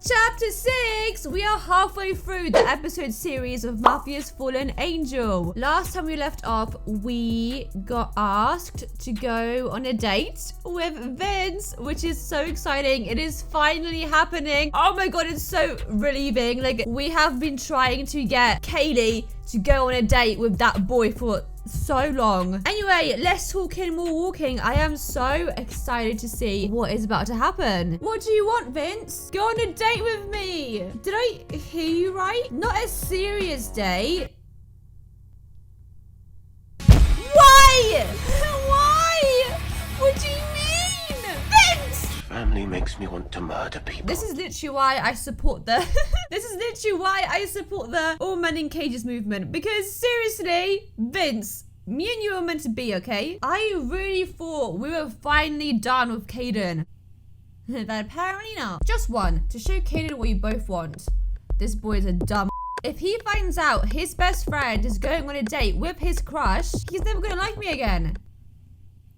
Chapter 6! We are halfway through the episode series of Mafia's Fallen Angel. Last time we left off, we got asked to go on a date with Vince, which is so exciting. It is finally happening. Oh my god, it's so relieving. Like, we have been trying to get Kaylee to go on a date with that boy for so long. Anyway, less talking, more walking. I am so excited to see what is about to happen. What do you want, Vince? Go on a date with me. Did I hear you right? Not a serious date. Why? Why? What do you mean? Vince! Family makes me want to murder people. This is literally why I support the all men in cages movement. Because seriously, Vince, me and you were meant to be, okay? I really thought we were finally done with Kaden. But apparently not. Just one, to show Kaden what you both want. This boy is a dumb. If he finds out his best friend is going on a date with his crush, he's never gonna like me again.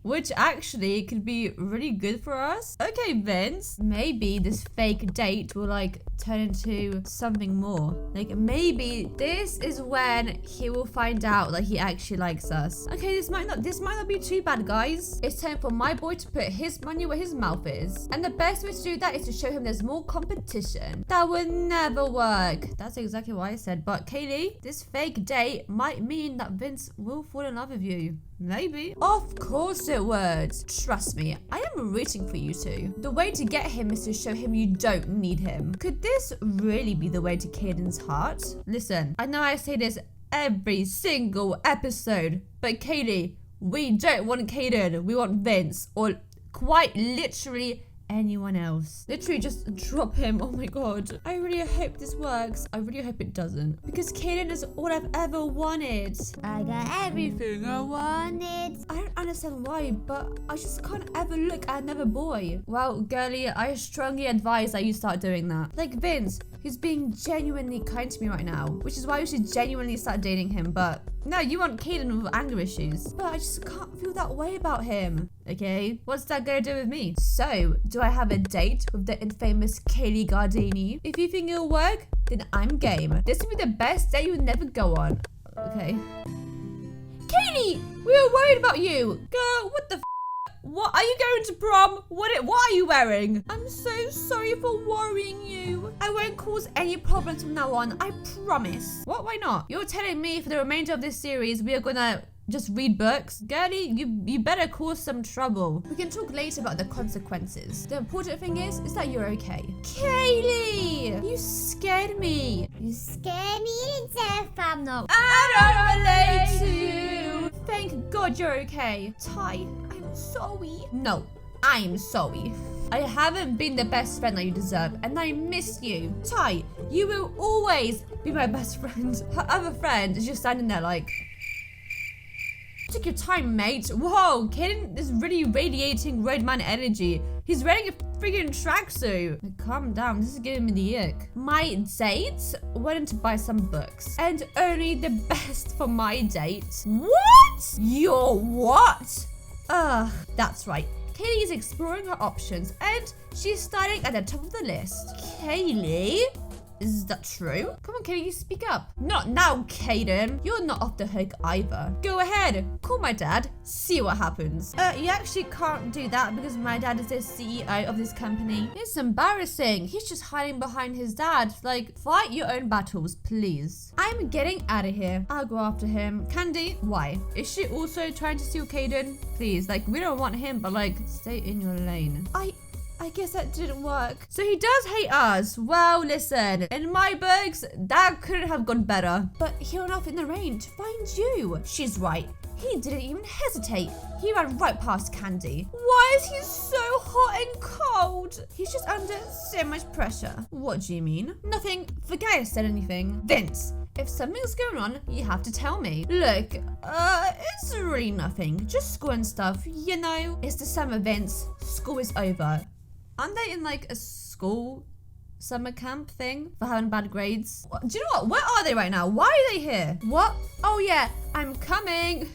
Which actually could be really good for us. Okay, Vince. Maybe this fake date will like turn into something more. Like maybe this is when he will find out that he actually likes us. Okay, this might not be too bad, guys. It's time for my boy to put his money where his mouth is. And the best way to do that is to show him there's more competition. That would never work. That's exactly what I said. But Kaylee, this fake date might mean that Vince will fall in love with you. Maybe. Of course it would. Trust me, I am rooting for you two. The way to get him is to show him you don't need him. Could this really be the way to Kaden's heart? Listen, I know I say this every single episode, but Kaylee, we don't want Kaden. We want Vince, or quite literally anyone else. Literally just drop him. Oh my god. I really hope this works. I really hope it doesn't. Because Kaden is all I've ever wanted. I got everything I wanted. I don't understand why, but I just can't ever look at another boy. Well, girlie, I strongly advise that you start doing that. Like Vince, he's being genuinely kind to me right now, which is why we should genuinely start dating him. But no, you want Kaden with anger issues. But I just can't feel that way about him. Okay, what's that gonna do with me? So, do I have a date with the infamous Kaylee Gardini? If you think it'll work, then I'm game. This will be the best date you'll never go on. Okay. Kaylee, we were worried about you. Girl, what the f? What, are you going to prom? What are you wearing? I'm so sorry for worrying you. I won't cause any problems from now on, I promise. What, why not? You're telling me for the remainder of this series, we are gonna just read books? Girlie, you better cause some trouble. We can talk later about the consequences. The important thing is that you're okay. Kaylee! You scared me. You scared me to death, I'm not. I don't relate to you. Thank God you're okay. Ty, I'm sorry. No, I'm sorry. I haven't been the best friend that you deserve, and I miss you. Ty, you will always be my best friend. Her other friend is just standing there like, take your time, mate. Whoa, Kaden is really radiating roadman energy. He's wearing a freaking tracksuit. Like, calm down, this is giving me the ick. My date wanted to buy some books, and only the best for my date. What? Your what? Ugh, that's right. Kaylee is exploring her options, and she's starting at the top of the list. Kaylee? Is that true? Come on, Kaden, you speak up. Not now, Kaden. You're not off the hook either. Go ahead, call my dad, see what happens. You actually can't do that because my dad is the CEO of this company. It's embarrassing. He's just hiding behind his dad. Like, fight your own battles, please. I'm getting out of here. I'll go after him. Candy, why? Is she also trying to steal Kaden? Please, like, we don't want him, but like, stay in your lane. I guess that didn't work. So he does hate us. Well, listen, in my books, that couldn't have gone better. But he ran off in the rain to find you. She's right. He didn't even hesitate. He ran right past Candy. Why is he so hot and cold? He's just under so much pressure. What do you mean? Nothing. Forget I said anything. Vince, if something's going on, you have to tell me. Look, it's really nothing. Just school and stuff, you know? It's the summer, Vince. School is over. Aren't they in like a school summer camp thing for having bad grades? Do you know what? Where are they right now? Why are they here? What? Oh yeah, I'm coming.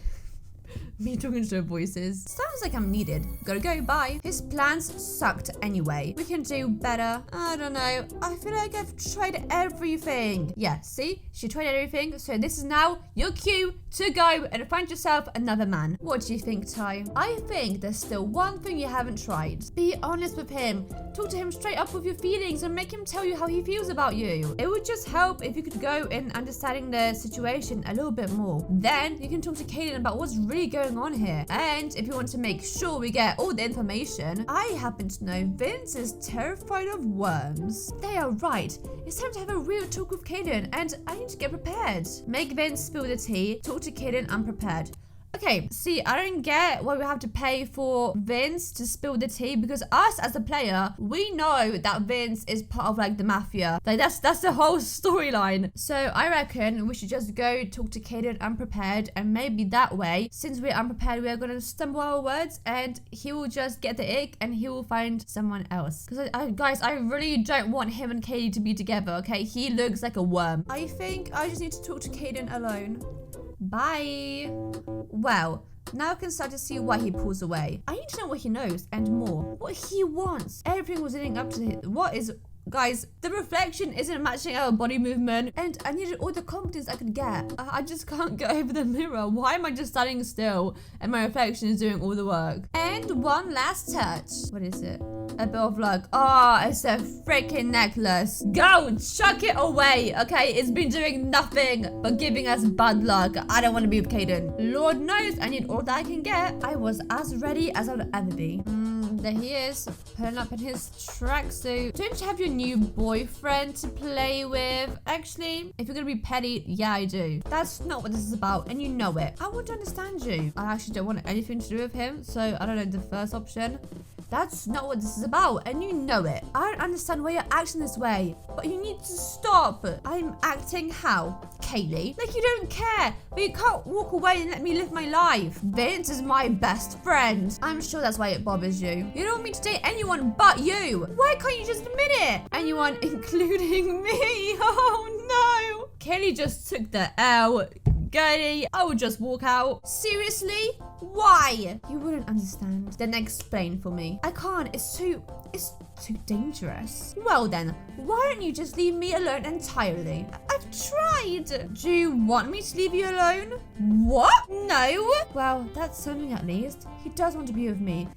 Me talking to voices. Sounds like I'm needed. Gotta go, bye. His plans sucked anyway. We can do better. I don't know. I feel like I've tried everything. Yeah, see? She tried everything. So this is now your cue to go and find yourself another man. What do you think, Ty? I think there's still one thing you haven't tried. Be honest with him. Talk to him straight up with your feelings and make him tell you how he feels about you. It would just help if you could go in understanding the situation a little bit more. Then you can talk to Kaden about what's really going on here. And if you want to make sure we get all the information, I happen to know Vince is terrified of worms. They are right. It's time to have a real talk with Kaden, and I need to get prepared. Make Vince spill the tea. Talk to Kaden unprepared. Okay, see, I don't get why we have to pay for Vince to spill the tea, because us as a player, we know that Vince is part of like the mafia. Like that's the whole storyline. So I reckon we should just go talk to Kaden unprepared, and maybe that way, since we're unprepared, we are gonna stumble our words and he will just get the ick and he will find someone else. Because guys, I really don't want him and Katie to be together, okay? He looks like a worm. I think I just need to talk to Kaden alone. Bye. Well, now I can start to see why he pulls away. I need to know what he knows and more. What he wants. Everything was leading up to it. What is... Guys, the reflection isn't matching our body movement, and I needed all the confidence I could get. I just can't get over the mirror. Why am I just standing still and my reflection is doing all the work? And one last touch. What is it? A bit of luck. Oh, it's a freaking necklace. Go, chuck it away, okay? It's been doing nothing but giving us bad luck. I don't want to be with Kaden. Lord knows I need all that I can get. I was as ready as I would ever be. There he is, putting up in his tracksuit. Don't you have your new boyfriend to play with? Actually, if you're gonna be petty, yeah, I do. That's not what this is about, and you know it. I want to understand you. I actually don't want anything to do with him, so I don't know the first option. That's not what this is about, and you know it. I don't understand why you're acting this way, but you need to stop. I'm acting how? Kaylee? Like you don't care, but you can't walk away and let me live my life. Vince is my best friend. I'm sure that's why it bothers you. You don't want me to date anyone but you. Why can't you just admit it? Anyone, including me. Oh no. Kaylee just took the L. Gertie, I would just walk out. Seriously? Why? You wouldn't understand. Then explain for me. I can't. It's too dangerous. Well then, why don't you just leave me alone entirely? I've tried. Do you want me to leave you alone? What? No. Well, that's something at least. He does want to be with me.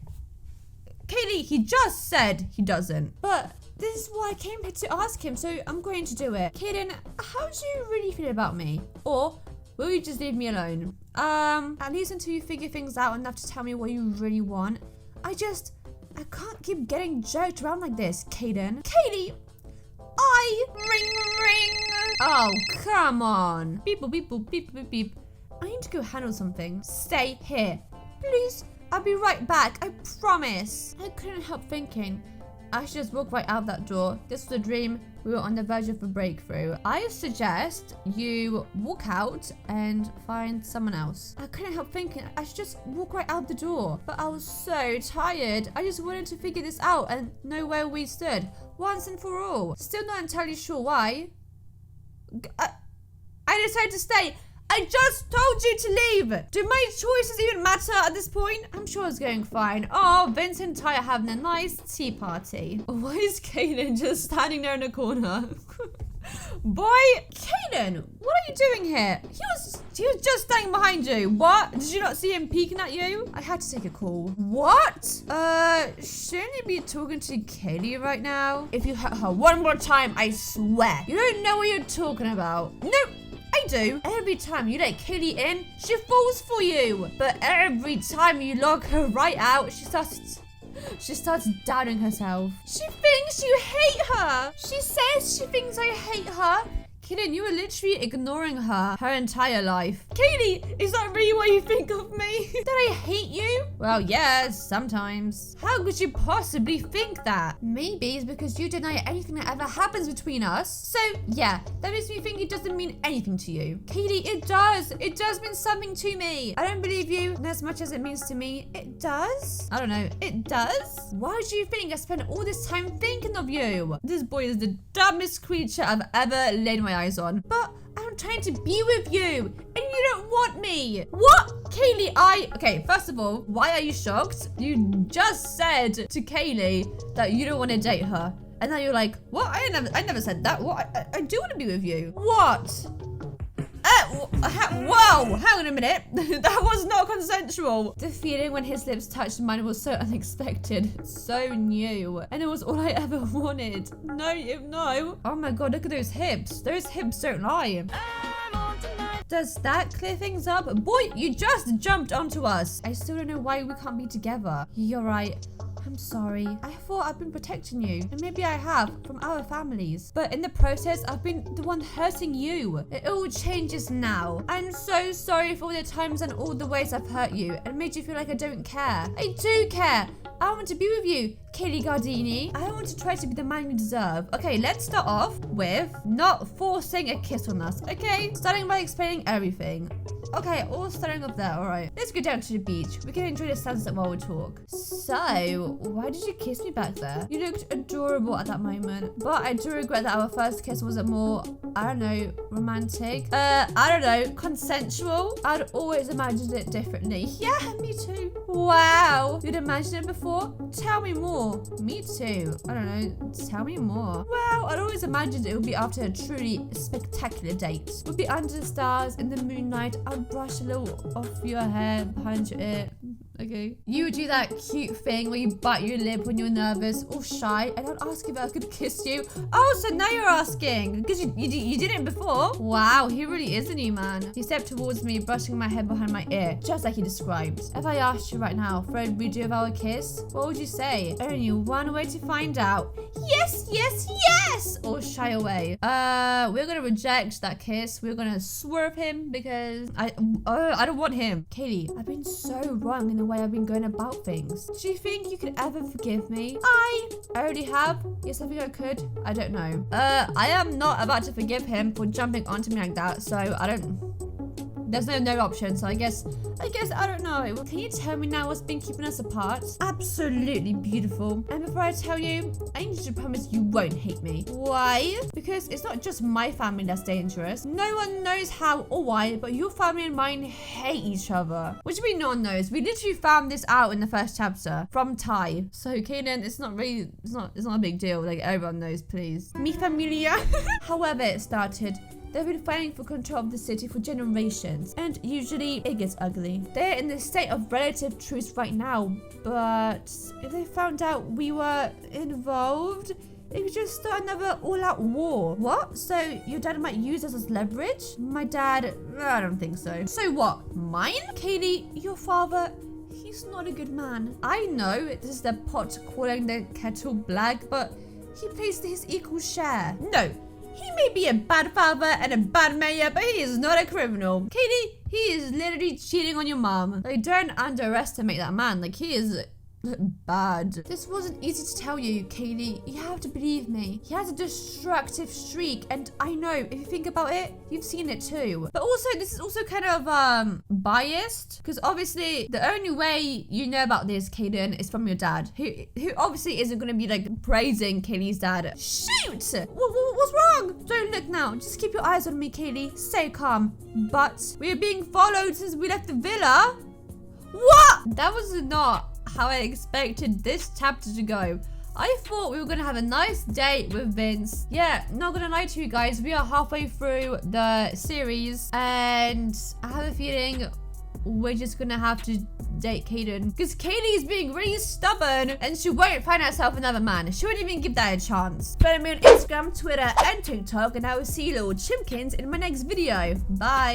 Kaylee, he just said he doesn't. But this is why I came here to ask him, so I'm going to do it. Kaden, how do you really feel about me? Or will you just leave me alone? At least until you figure things out enough to tell me what you really want. I can't keep getting jerked around like this, Kaden. Katie, ring. Oh, come on. Beep, boop, beep, boop, beep, beep, beep. I need to go handle something. Stay here. Please, I'll be right back. I promise. I couldn't help thinking I should just walk right out that door. This was a dream. We were on the verge of a breakthrough. I suggest you walk out and find someone else. I couldn't help thinking I should just walk right out the door. But I was so tired. I just wanted to figure this out and know where we stood. Once and for all. Still not entirely sure why. I decided to stay. I just told you to leave. Do my choices even matter at this point? I'm sure it's going fine. Oh, Vince and Ty are having a nice tea party. Why is Kaden just standing there in the corner? Boy, Kaden, what are you doing here? He was just standing behind you. What? Did you not see him peeking at you? I had to take a call. What? Shouldn't you be talking to Kaylee right now? If you hurt her one more time, I swear. You don't know what you're talking about. Nope. I do. Every time you let Kaylee in, she falls for you. But every time you lock her right out, she starts doubting herself. She thinks you hate her. She says she thinks I hate her. Kaden, you were literally ignoring her entire life. Kaylee, is that really what you think of me? That I hate you? Well, yes, sometimes. How could you possibly think that? Maybe it's because you deny anything that ever happens between us. So, yeah, that makes me think it doesn't mean anything to you. Katie, it does. It does mean something to me. I don't believe you, and as much as it means to me, it does? I don't know. It does? Why do you think I spent all this time thinking of you? This boy is the dumbest creature I've ever laid my eyes on. But I'm I'm trying to be with you, and you don't want me. What? Kaylee, okay, first of all, why are you shocked? You just said to Kaylee that you don't want to date her. And now you're like, what? I never said that. What? I do want to be with you. What? Whoa, hang on a minute. That was not consensual. The feeling when his lips touched mine was so unexpected, so new, and it was all I ever wanted. No. Oh my god, look at those hips. Those hips don't lie. Does that clear things up? Boy, you just jumped onto us. I still don't know why we can't be together. You're right. I'm sorry. I thought I've been protecting you, and maybe I have from our families. But in the process, I've been the one hurting you. It all changes now. I'm so sorry for all the times and all the ways I've hurt you and made you feel like I don't care. I do care. I want to be with you, Kaylee Gardini. I want to try to be the man you deserve. Okay, let's start off with not forcing a kiss on us, okay? Starting by explaining everything. Okay, all starting off there, alright. Let's go down to the beach. We can enjoy the sunset while we talk. So, why did you kiss me back there? You looked adorable at that moment. But I do regret that our first kiss wasn't more, I don't know, romantic. I don't know, consensual? I'd always imagined it differently. Yeah, me too. Wow. You'd imagined it before? Tell me more. Me too. I don't know, tell me more. Well, I'd always imagined it would be after a truly spectacular date. We'd be under the stars in the moonlight. I'd brush a little off your hair behind your ear. Okay. You would do that cute thing where you bite your lip when you're nervous or shy, and I'd ask if I could kiss you. Oh, so now you're asking because you did it before. Wow, he really is a new man. He stepped towards me, brushing my head behind my ear, just like he described. If I asked you right now for a redo of our kiss, what would you say? Only one way to find out. Yes, yes, yes! Or shy away. We're gonna reject that kiss. We're gonna swerve him because I don't want him. Kaylee, I've been so wrong in the way I've been going about things. Do you think you could ever forgive me? I already have. Yes, I think I could. I don't know. I am not about to forgive him for jumping onto me like that, so I don't... There's no option, so I guess I don't know. Can you tell me now what's been keeping us apart? Absolutely beautiful. And before I tell you, I need you to promise you won't hate me. Why? Because it's not just my family that's dangerous. No one knows how or why, but your family and mine hate each other. What do you mean no one knows? We literally found this out in the first chapter from Ty. So Kaden, it's not a big deal. Like everyone knows, please. Mi familia. However it started. They've been fighting for control of the city for generations, and usually it gets ugly. They're in the state of relative truce right now, but if they found out we were involved, it could just start another all-out war. What? So your dad might use us as leverage? My dad, I don't think so. So what? Mine? Kaylee, your father, he's not a good man. I know this is the pot calling the kettle black, but he plays his equal share. No. He may be a bad father and a bad mayor, but he is not a criminal. Katie, he is literally cheating on your mom. Like, don't underestimate that man. Like, he is bad. This wasn't easy to tell you, Kaylee. You have to believe me. He has a destructive streak, and I know, if you think about it, you've seen it too. But also, this is also kind of biased, because obviously the only way you know about this, Kaden, is from your dad, who obviously isn't going to be like praising Kaylee's dad. Shoot! What's wrong? Don't look now. Just keep your eyes on me, Kaylee. Stay calm. But we are being followed since we left the villa. What? That was not how I expected this chapter to go. I thought we were gonna have a nice date with Vince. Yeah, not gonna lie to you guys, we are halfway through the series, and I have a feeling we're just gonna have to date Kaden, because Kaylee is being really stubborn and she won't find herself another man. She won't even give that a chance. Follow me on Instagram, Twitter, and TikTok, and I will see you little chimkins in my next video. Bye.